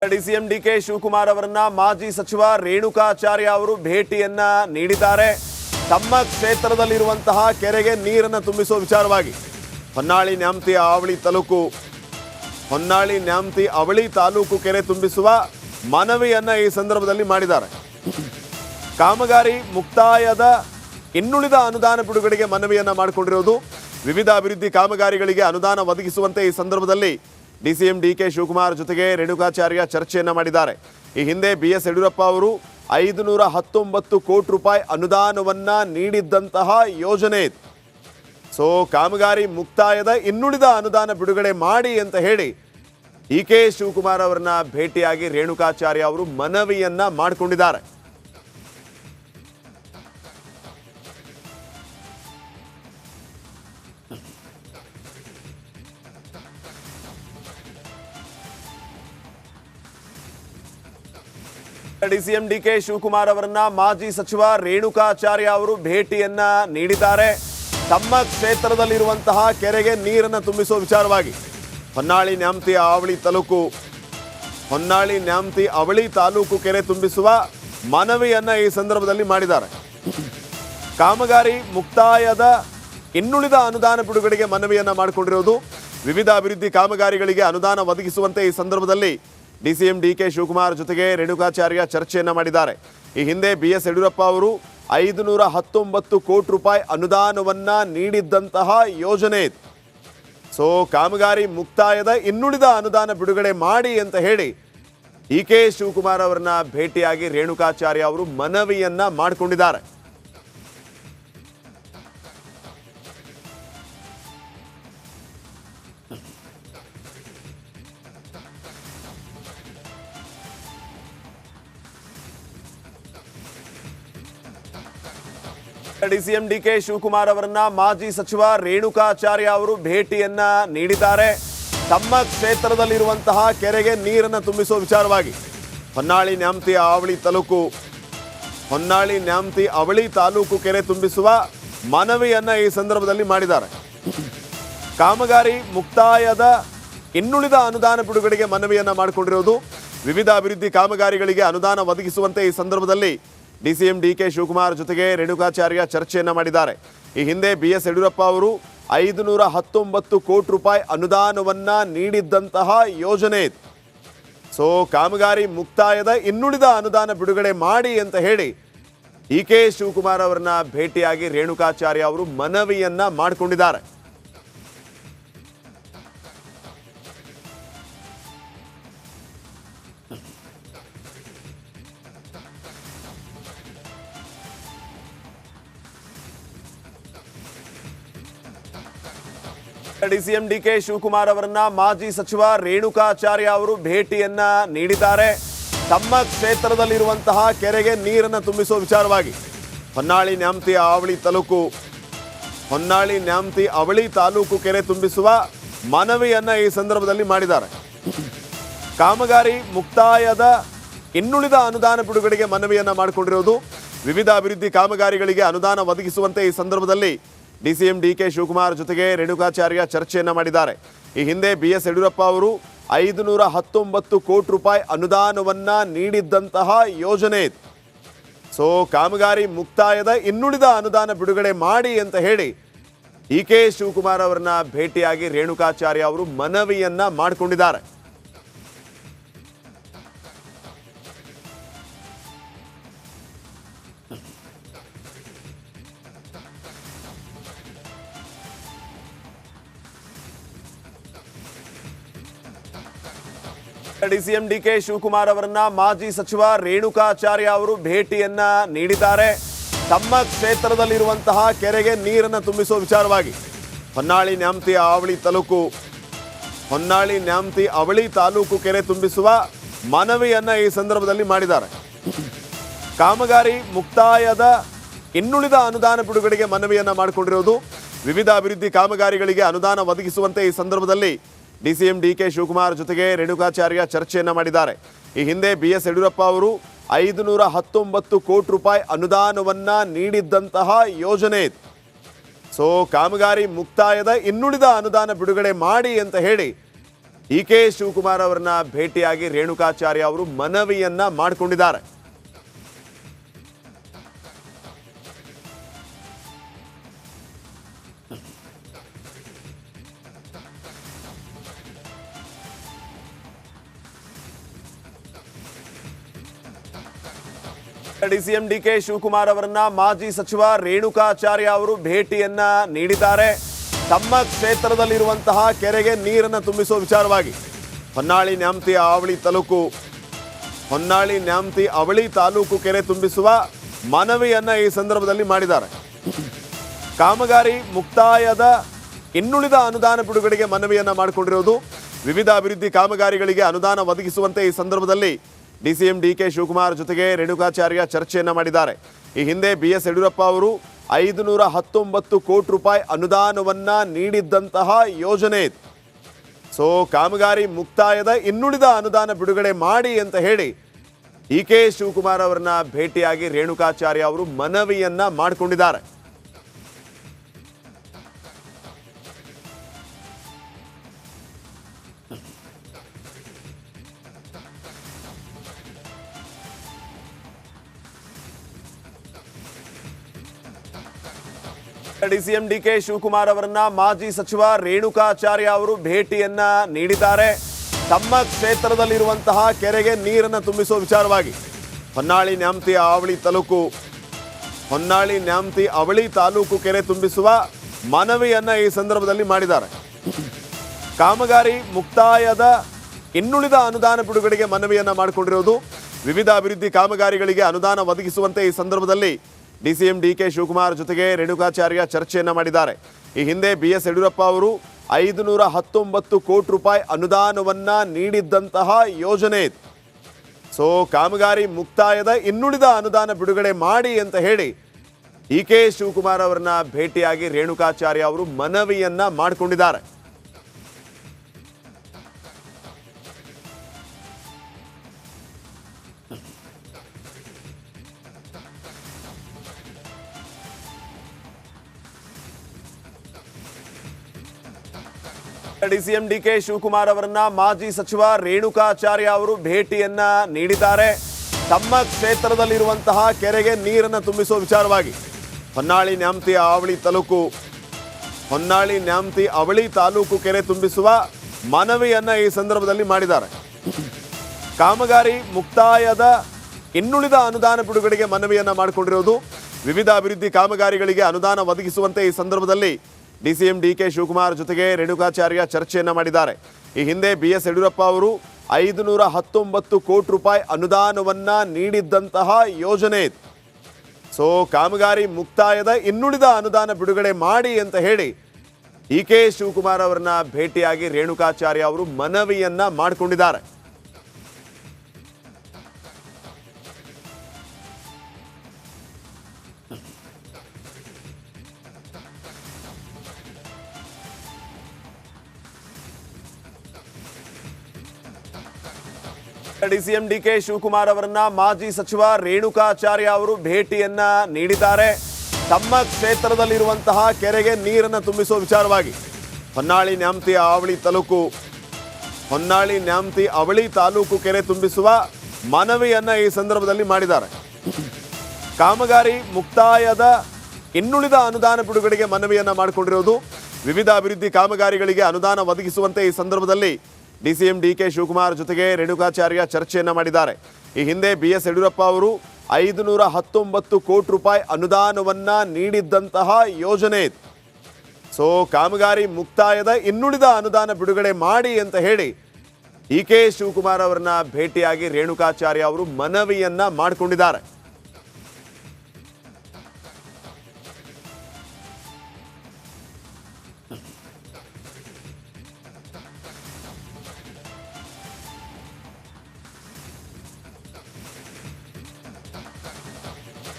DCM DK Shivakumar ಅವರನ್ನ ಮಾಜಿ ಸಚಿವ ರೇಣುಕಾಚಾರ್ಯ ಅವರು ಭೇಟಿಯನ್ನ ನೀಡಿದ್ದಾರೆ. ತಮ್ಮ ಕ್ಷೇತ್ರದಲ್ಲಿರುವಂತಹ ಕೆರೆಗೆ ನೀರನ್ನು ತುಂಬಿಸುವ ವಿಚಾರವಾಗಿ ಹೊನ್ನಾಳಿ ನ್ಯಾಮತಿ ಅವಳಿ ತಾಲೂಕು ಕೆರೆ ತುಂಬಿಸುವ ಮನವಿಯನ್ನ ಈ ಸಂದರ್ಭದಲ್ಲಿ ಮಾಡಿದ್ದಾರೆ. ಕಾಮಗಾರಿ ಮುಕ್ತಾಯದ ಇನ್ನುಳಿದ ಅನುದಾನ ಬಿಡುಗಡೆಗೆ ಮನವಿಯನ್ನ ಮಾಡಿಕೊಂಡಿರುವುದು. ವಿವಿಧ ಅಭಿವೃದ್ಧಿ ಕಾಮಗಾರಿಗಳಿಗೆ ಅನುದಾನ ಒದಗಿಸುವಂತೆ ಈ ಸಂದರ್ಭದಲ್ಲಿ ಡಿಸಿಎಂ ಡಿಕೆ ಶಿವಕುಮಾರ್ ಜೊತೆಗೆ ರೇಣುಕಾಚಾರ್ಯ ಚರ್ಚೆಯನ್ನ ಮಾಡಿದ್ದಾರೆ. ಈ ಹಿಂದೆ BS ಯಡಿಯೂರಪ್ಪ ಅವರು 519 ಕೋಟಿ ರೂಪಾಯಿ ಅನುದಾನವನ್ನ ನೀಡಿದ್ದಂತಹ ಯೋಜನೆ ಇದು. ಸೊ ಕಾಮಗಾರಿ ಮುಕ್ತಾಯದ ಇನ್ನುಳಿದ ಅನುದಾನ ಬಿಡುಗಡೆ ಮಾಡಿ ಅಂತ ಹೇಳಿ ಡಿಕೆ ಶಿವಕುಮಾರ್ ಅವರನ್ನ ಭೇಟಿಯಾಗಿ ರೇಣುಕಾಚಾರ್ಯ ಅವರು ಮನವಿಯನ್ನ ಮಾಡಿಕೊಂಡಿದ್ದಾರೆ. ಡಿಸಿಎಂ ಡಿಕೆ ಶಿವಕುಮಾರ್ ಅವರನ್ನ ಮಾಜಿ ಸಚಿವ ರೇಣುಕಾಚಾರ್ಯ ಅವರು ಭೇಟಿಯನ್ನ ನೀಡಿದ್ದಾರೆ. ತಮ್ಮ ಕ್ಷೇತ್ರದಲ್ಲಿರುವಂತಹ ಕೆರೆಗೆ ನೀರನ್ನು ತುಂಬಿಸುವ ವಿಚಾರವಾಗಿ ಹೊನ್ನಾಳಿ ನ್ಯಾಮತಿ ಅವಳಿ ತಾಲೂಕು ಕೆರೆ ತುಂಬಿಸುವ ಮನವಿಯನ್ನ ಈ ಸಂದರ್ಭದಲ್ಲಿ ಮಾಡಿದ್ದಾರೆ. ಕಾಮಗಾರಿ ಮುಕ್ತಾಯದ ಇನ್ನುಳಿದ ಅನುದಾನ ಬಿಡುಗಡೆಗೆ ಮನವಿಯನ್ನ ಮಾಡಿಕೊಂಡಿರುವುದು. ವಿವಿಧ ಅಭಿವೃದ್ಧಿ ಕಾಮಗಾರಿಗಳಿಗೆ ಅನುದಾನ ಒದಗಿಸುವಂತೆ ಈ ಸಂದರ್ಭದಲ್ಲಿ ಡಿಸಿಎಂ ಡಿಕೆ ಶಿವಕುಮಾರ್ ಜೊತೆಗೆ ರೇಣುಕಾಚಾರ್ಯ ಚರ್ಚೆಯನ್ನ ಮಾಡಿದ್ದಾರೆ. ಈ ಹಿಂದೆ BS ಯಡಿಯೂರಪ್ಪ ಅವರು 519 ಕೋಟಿ ರೂಪಾಯಿ ಅನುದಾನವನ್ನ ನೀಡಿದ್ದಂತಹ ಯೋಜನೆ ಇದು. ಸೊ ಕಾಮಗಾರಿ ಮುಕ್ತಾಯದ ಇನ್ನುಳಿದ ಅನುದಾನ ಬಿಡುಗಡೆ ಮಾಡಿ ಅಂತ ಹೇಳಿ ಡಿಕೆ ಶಿವಕುಮಾರ್ ಅವರನ್ನ ಭೇಟಿಯಾಗಿ ರೇಣುಕಾಚಾರ್ಯ ಅವರು ಮನವಿಯನ್ನ ಮಾಡಿಕೊಂಡಿದ್ದಾರೆ. ಡಿಸಿಎಂ ಡಿಕೆ ಶಿವಕುಮಾರ್ ಅವರನ್ನ ಮಾಜಿ ಸಚಿವ ರೇಣುಕಾಚಾರ್ಯ ಅವರು ಭೇಟಿಯನ್ನ ನೀಡಿದ್ದಾರೆ. ತಮ್ಮ ಕ್ಷೇತ್ರದಲ್ಲಿರುವಂತಹ ಕೆರೆಗೆ ನೀರನ್ನು ತುಂಬಿಸುವ ವಿಚಾರವಾಗಿ ಹೊನ್ನಾಳಿ ನ್ಯಾಮತಿ ಅವಳಿ ತಾಲೂಕು ಕೆರೆ ತುಂಬಿಸುವ ಮನವಿಯನ್ನ ಈ ಸಂದರ್ಭದಲ್ಲಿ ಮಾಡಿದ್ದಾರೆ. ಕಾಮಗಾರಿ ಮುಕ್ತಾಯದ ಇನ್ನುಳಿದ ಅನುದಾನ ಬಿಡುಗಡೆಗೆ ಮನವಿಯನ್ನ ಮಾಡಿಕೊಂಡಿರುವುದು. ವಿವಿಧ ಅಭಿವೃದ್ಧಿ ಕಾಮಗಾರಿಗಳಿಗೆ ಅನುದಾನ ಒದಗಿಸುವಂತೆ ಈ ಸಂದರ್ಭದಲ್ಲಿ ಡಿಸಿಎಂ ಡಿಕೆ ಶಿವಕುಮಾರ್ ಜೊತೆಗೆ ರೇಣುಕಾಚಾರ್ಯ ಚರ್ಚೆಯನ್ನ ಮಾಡಿದ್ದಾರೆ. ಈ ಹಿಂದೆ BS ಯಡಿಯೂರಪ್ಪ ಅವರು 519 ಕೋಟಿ ರೂಪಾಯಿ ಅನುದಾನವನ್ನ ನೀಡಿದ್ದಂತಹ ಯೋಜನೆ ಇದು. ಸೊ ಕಾಮಗಾರಿ ಮುಕ್ತಾಯದ ಇನ್ನುಳಿದ ಅನುದಾನ ಬಿಡುಗಡೆ ಮಾಡಿ ಅಂತ ಹೇಳಿ ಡಿಕೆ ಶಿವಕುಮಾರ್ ಅವರನ್ನ ಭೇಟಿಯಾಗಿ ರೇಣುಕಾಚಾರ್ಯ ಅವರು ಮನವಿಯನ್ನ ಮಾಡಿಕೊಂಡಿದ್ದಾರೆ. ಡಿಸಿಎಂ ಡಿಕೆ ಶಿವಕುಮಾರ್ ಅವರನ್ನ ಮಾಜಿ ಸಚಿವ ರೇಣುಕಾಚಾರ್ಯ ಅವರು ಭೇಟಿಯನ್ನ ನೀಡಿದ್ದಾರೆ. ತಮ್ಮ ಕ್ಷೇತ್ರದಲ್ಲಿರುವಂತಹ ಕೆರೆಗೆ ನೀರನ್ನು ತುಂಬಿಸುವ ವಿಚಾರವಾಗಿ ಹೊನ್ನಾಳಿ ನ್ಯಾಮತಿ ಅವಳಿ ತಾಲೂಕು ಕೆರೆ ತುಂಬಿಸುವ ಮನವಿಯನ್ನ ಈ ಸಂದರ್ಭದಲ್ಲಿ ಮಾಡಿದ್ದಾರೆ. ಕಾಮಗಾರಿ ಮುಕ್ತಾಯದ ಇನ್ನುಳಿದ ಅನುದಾನ ಬಿಡುಗಡೆಗೆ ಮನವಿಯನ್ನ ಮಾಡಿಕೊಂಡಿರುವುದು. ವಿವಿಧ ಅಭಿವೃದ್ಧಿ ಕಾಮಗಾರಿಗಳಿಗೆ ಅನುದಾನ ಒದಗಿಸುವಂತೆ ಈ ಸಂದರ್ಭದಲ್ಲಿ ಡಿಸಿಎಂ ಡಿಕೆ ಶಿವಕುಮಾರ್ ಜೊತೆಗೆ ರೇಣುಕಾಚಾರ್ಯ ಚರ್ಚೆಯನ್ನ ಮಾಡಿದ್ದಾರೆ. ಈ ಹಿಂದೆ BS ಯಡಿಯೂರಪ್ಪ ಅವರು 519 ಕೋಟಿ ರೂಪಾಯಿ ಅನುದಾನವನ್ನ ನೀಡಿದ್ದಂತಹ ಯೋಜನೆ ಇದು. ಸೊ ಕಾಮಗಾರಿ ಮುಕ್ತಾಯದ ಇನ್ನುಳಿದ ಅನುದಾನ ಬಿಡುಗಡೆ ಮಾಡಿ ಅಂತ ಹೇಳಿ ಡಿಕೆ ಶಿವಕುಮಾರ್ ಅವರನ್ನ ಭೇಟಿಯಾಗಿ ರೇಣುಕಾಚಾರ್ಯ ಅವರು ಮನವಿಯನ್ನ ಮಾಡಿಕೊಂಡಿದ್ದಾರೆ. ಡಿಸಿಎಂ ಡಿಕೆ ಶಿವಕುಮಾರ್ ಅವರನ್ನ ಮಾಜಿ ಸಚಿವ ರೇಣುಕಾಚಾರ್ಯ ಅವರು ಭೇಟಿಯನ್ನ ನೀಡಿದ್ದಾರೆ. ತಮ್ಮ ಕ್ಷೇತ್ರದಲ್ಲಿರುವಂತಹ ಕೆರೆಗೆ ನೀರನ್ನು ತುಂಬಿಸುವ ವಿಚಾರವಾಗಿ ಹೊನ್ನಾಳಿ ನ್ಯಾಮತಿ ಅವಳಿ ತಾಲೂಕು ಕೆರೆ ತುಂಬಿಸುವ ಮನವಿಯನ್ನ ಈ ಸಂದರ್ಭದಲ್ಲಿ ಮಾಡಿದ್ದಾರೆ. ಕಾಮಗಾರಿ ಮುಕ್ತಾಯದ ಇನ್ನುಳಿದ ಅನುದಾನ ಬಿಡುಗಡೆಗೆ ಮನವಿಯನ್ನ ಮಾಡಿಕೊಂಡಿರುವುದು. ವಿವಿಧ ಅಭಿವೃದ್ಧಿ ಕಾಮಗಾರಿಗಳಿಗೆ ಅನುದಾನ ಒದಗಿಸುವಂತೆ ಈ ಸಂದರ್ಭದಲ್ಲಿ ಡಿಸಿಎಂ ಡಿಕೆ ಶಿವಕುಮಾರ್ ಜೊತೆಗೆ ರೇಣುಕಾಚಾರ್ಯ ಚರ್ಚೆಯನ್ನ ಮಾಡಿದ್ದಾರೆ. ಈ ಹಿಂದೆ BS ಯಡಿಯೂರಪ್ಪ ಅವರು 519 ಕೋಟಿ ರೂಪಾಯಿ ಅನುದಾನವನ್ನ ನೀಡಿದ್ದಂತಹ ಯೋಜನೆ ಇದು. ಸೊ ಕಾಮಗಾರಿ ಮುಕ್ತಾಯದ ಇನ್ನುಳಿದ ಅನುದಾನ ಬಿಡುಗಡೆ ಮಾಡಿ ಅಂತ ಹೇಳಿ ಕೆ ಶಿವಕುಮಾರ್ ಅವರನ್ನ ಭೇಟಿಯಾಗಿ ರೇಣುಕಾಚಾರ್ಯ ಅವರು ಮನವಿಯನ್ನ ಮಾಡಿಕೊಂಡಿದ್ದಾರೆ. ಡಿಸಿಎಂ ಕೆ ಶಿವಕುಮಾರ್ ಅವರನ್ನ ಮಾಜಿ ಸಚಿವ ರೇಣುಕಾಚಾರ್ಯ ಅವರು ಭೇಟಿಯನ್ನ ನೀಡಿದ್ದಾರೆ. ತಮ್ಮ ಕ್ಷೇತ್ರದಲ್ಲಿರುವಂತಹ ಕೆರೆಗೆ ನೀರನ್ನು ತುಂಬಿಸುವ ವಿಚಾರವಾಗಿ ಹೊನ್ನಾಳಿ ನ್ಯಾಮತಿ ಅವಳಿ ತಾಲೂಕು ಕೆರೆ ತುಂಬಿಸುವ ಮನವಿಯನ್ನ ಈ ಸಂದರ್ಭದಲ್ಲಿ ಮಾಡಿದ್ದಾರೆ. ಕಾಮಗಾರಿ ಮುಕ್ತಾಯದ ಇನ್ನುಳಿದ ಅನುದಾನ ಬಿಡುಗಡೆಗೆ ಮನವಿಯನ್ನ ಮಾಡಿಕೊಂಡಿರುವುದು. ವಿವಿಧ ಅಭಿವೃದ್ಧಿ ಕಾಮಗಾರಿಗಳಿಗೆ ಅನುದಾನ ಒದಗಿಸುವಂತೆ ಈ ಸಂದರ್ಭದಲ್ಲಿ ಡಿಸಿಎಂ ಕೆ ಶಿವಕುಮಾರ್ ಜೊತೆಗೆ ರೇಣುಕಾಚಾರ್ಯ ಚರ್ಚೆಯನ್ನ ಮಾಡಿದ್ದಾರೆ. ಈ ಹಿಂದೆ BS ಯಡಿಯೂರಪ್ಪ ಅವರು 519 ಕೋಟಿ ರೂಪಾಯಿ ಅನುದಾನವನ್ನ ನೀಡಿದ್ದಂತಹ ಯೋಜನೆ ಇದು. ಸೊ ಕಾಮಗಾರಿ ಮುಕ್ತಾಯದ ಇನ್ನುಳಿದ ಅನುದಾನ ಬಿಡುಗಡೆ ಮಾಡಿ ಅಂತ ಹೇಳಿ ಕೆ ಶಿವಕುಮಾರ್ ಅವರನ್ನ ಭೇಟಿಯಾಗಿ ರೇಣುಕಾಚಾರ್ಯ ಅವರು ಮನವಿಯನ್ನ ಮಾಡಿಕೊಂಡಿದ್ದಾರೆ. ಡಿಸಿಎಂ ಕೆ ಶಿವಕುಮಾರ್ ಅವರನ್ನ ಮಾಜಿ ಸಚಿವ ರೇಣುಕಾಚಾರ್ಯ ಅವರು ಭೇಟಿಯನ್ನ ನೀಡಿದ್ದಾರೆ. ತಮ್ಮ ಕ್ಷೇತ್ರದಲ್ಲಿರುವಂತಹ ಕೆರೆಗೆ ನೀರನ್ನು ತುಂಬಿಸುವ ವಿಚಾರವಾಗಿ ಹೊನ್ನಾಳಿ ನ್ಯಾಮತಿ ಅವಳಿ ತಾಲೂಕು ಕೆರೆ ತುಂಬಿಸುವ ಮನವಿಯನ್ನ ಈ ಸಂದರ್ಭದಲ್ಲಿ ಮಾಡಿದ್ದಾರೆ. ಕಾಮಗಾರಿ ಮುಕ್ತಾಯದ ಇನ್ನುಳಿದ ಅನುದಾನ ಬಿಡುಗಡೆಗೆ ಮನವಿಯನ್ನ ಮಾಡಿಕೊಂಡಿರುವುದು. ವಿವಿಧ ಅಭಿವೃದ್ಧಿ ಕಾಮಗಾರಿಗಳಿಗೆ ಅನುದಾನ ಒದಗಿಸುವಂತೆ ಈ ಸಂದರ್ಭದಲ್ಲಿ ಡಿಸಿಎಂ ಕೆ ಶಿವಕುಮಾರ್ ಜೊತೆಗೆ ರೇಣುಕಾಚಾರ್ಯ ಚರ್ಚೆಯನ್ನ ಮಾಡಿದ್ದಾರೆ. ಈ ಹಿಂದೆ BS ಯಡಿಯೂರಪ್ಪ ಅವರು 519 ಕೋಟಿ ರೂಪಾಯಿ ಅನುದಾನವನ್ನ ನೀಡಿದ್ದಂತಹ ಯೋಜನೆ ಇದು. ಸೊ ಕಾಮಗಾರಿ ಮುಕ್ತಾಯದ ಇನ್ನುಳಿದ ಅನುದಾನ ಬಿಡುಗಡೆ ಮಾಡಿ ಅಂತ ಹೇಳಿ ಕೆ ಶಿವಕುಮಾರ್ ಅವರನ್ನ ಭೇಟಿಯಾಗಿ ರೇಣುಕಾಚಾರ್ಯ ಅವರು ಮನವಿಯನ್ನ ಮಾಡಿಕೊಂಡಿದ್ದಾರೆ. ಡಿಸಿಎಂ ಕೆ ಶಿವಕುಮಾರ್ ಅವರನ್ನ ಮಾಜಿ ಸಚಿವ ರೇಣುಕಾಚಾರ್ಯ ಅವರು ಭೇಟಿಯನ್ನ ನೀಡಿದ್ದಾರೆ. ತಮ್ಮ ಕ್ಷೇತ್ರದಲ್ಲಿರುವಂತಹ ಕೆರೆಗೆ ನೀರನ್ನು ತುಂಬಿಸುವ ವಿಚಾರವಾಗಿ ಹೊನ್ನಾಳಿ ನ್ಯಾಮತಿ ಅವಳಿ ತಾಲೂಕು ಕೆರೆ ತುಂಬಿಸುವ ಮನವಿಯನ್ನ ಈ ಸಂದರ್ಭದಲ್ಲಿ ಮಾಡಿದ್ದಾರೆ. ಕಾಮಗಾರಿ ಮುಕ್ತಾಯದ ಇನ್ನುಳಿದ ಅನುದಾನ ಬಿಡುಗಡೆಗೆ ಮನವಿಯನ್ನ ಮಾಡಿಕೊಂಡಿರುವುದು. ವಿವಿಧ ಅಭಿವೃದ್ಧಿ ಕಾಮಗಾರಿಗಳಿಗೆ ಅನುದಾನ ಒದಗಿಸುವಂತೆ ಈ ಸಂದರ್ಭದಲ್ಲಿ ಡಿಸಿಎಂ ಕೆ ಶಿವಕುಮಾರ್ ಜೊತೆಗೆ ರೇಣುಕಾಚಾರ್ಯ ಚರ್ಚೆಯನ್ನ ಮಾಡಿದ್ದಾರೆ. ಈ ಹಿಂದೆ BS ಯಡಿಯೂರಪ್ಪ ಅವರು 519 ಕೋಟಿ ರೂಪಾಯಿ ಅನುದಾನವನ್ನ ನೀಡಿದ್ದಂತಹ ಯೋಜನೆ ಇದು. ಸೊ ಕಾಮಗಾರಿ ಮುಕ್ತಾಯದ ಇನ್ನುಳಿದ ಅನುದಾನ ಬಿಡುಗಡೆ ಮಾಡಿ ಅಂತ ಹೇಳಿ ಕೆ ಶಿವಕುಮಾರ್ ಅವರನ್ನ ಭೇಟಿಯಾಗಿ ರೇಣುಕಾಚಾರ್ಯ ಅವರು ಮನವಿಯನ್ನ ಮಾಡಿಕೊಂಡಿದ್ದಾರೆ. ಡಿಸಿಎಂ ಕೆ ಶಿವಕುಮಾರ್ ಅವರನ್ನ ಮಾಜಿ ಸಚಿವ ರೇಣುಕಾಚಾರ್ಯ ಅವರು ಭೇಟಿಯನ್ನ ನೀಡಿದ್ದಾರೆ. ತಮ್ಮ ಕ್ಷೇತ್ರದಲ್ಲಿರುವಂತಹ ಕೆರೆಗೆ ನೀರನ್ನು ತುಂಬಿಸುವ ವಿಚಾರವಾಗಿ ಹೊನ್ನಾಳಿ ನ್ಯಾಮತಿ ಅವಳಿ ತಾಲೂಕು ಕೆರೆ ತುಂಬಿಸುವ ಮನವಿಯನ್ನ ಈ ಸಂದರ್ಭದಲ್ಲಿ ಮಾಡಿದ್ದಾರೆ. ಕಾಮಗಾರಿ ಮುಕ್ತಾಯದ ಇನ್ನುಳಿದ ಅನುದಾನ ಬಿಡುಗಡೆಗೆ ಮನವಿಯನ್ನ ಮಾಡಿಕೊಂಡಿರುವುದು. ವಿವಿಧ ಅಭಿವೃದ್ಧಿ ಕಾಮಗಾರಿಗಳಿಗೆ ಅನುದಾನ ಒದಗಿಸುವಂತೆ ಈ ಸಂದರ್ಭದಲ್ಲಿ ಡಿಸಿಎಂ ಕೆ ಶಿವಕುಮಾರ್ ಜೊತೆಗೆ ರೇಣುಕಾಚಾರ್ಯ ಚರ್ಚೆಯನ್ನ ಮಾಡಿದ್ದಾರೆ. ಈ ಹಿಂದೆ BS ಯಡಿಯೂರಪ್ಪ ಅವರು 519 ಕೋಟಿ ರೂಪಾಯಿ ಅನುದಾನವನ್ನ ನೀಡಿದ್ದಂತಹ ಯೋಜನೆ ಇದು. ಸೊ ಕಾಮಗಾರಿ ಮುಕ್ತಾಯದ ಇನ್ನುಳಿದ ಅನುದಾನ ಬಿಡುಗಡೆ ಮಾಡಿ ಅಂತ ಹೇಳಿ ಕೆ ಶಿವಕುಮಾರ್ ಅವರನ್ನ ಭೇಟಿಯಾಗಿ ರೇಣುಕಾಚಾರ್ಯ ಅವರು ಮನವಿಯನ್ನ ಮಾಡಿಕೊಂಡಿದ್ದಾರೆ.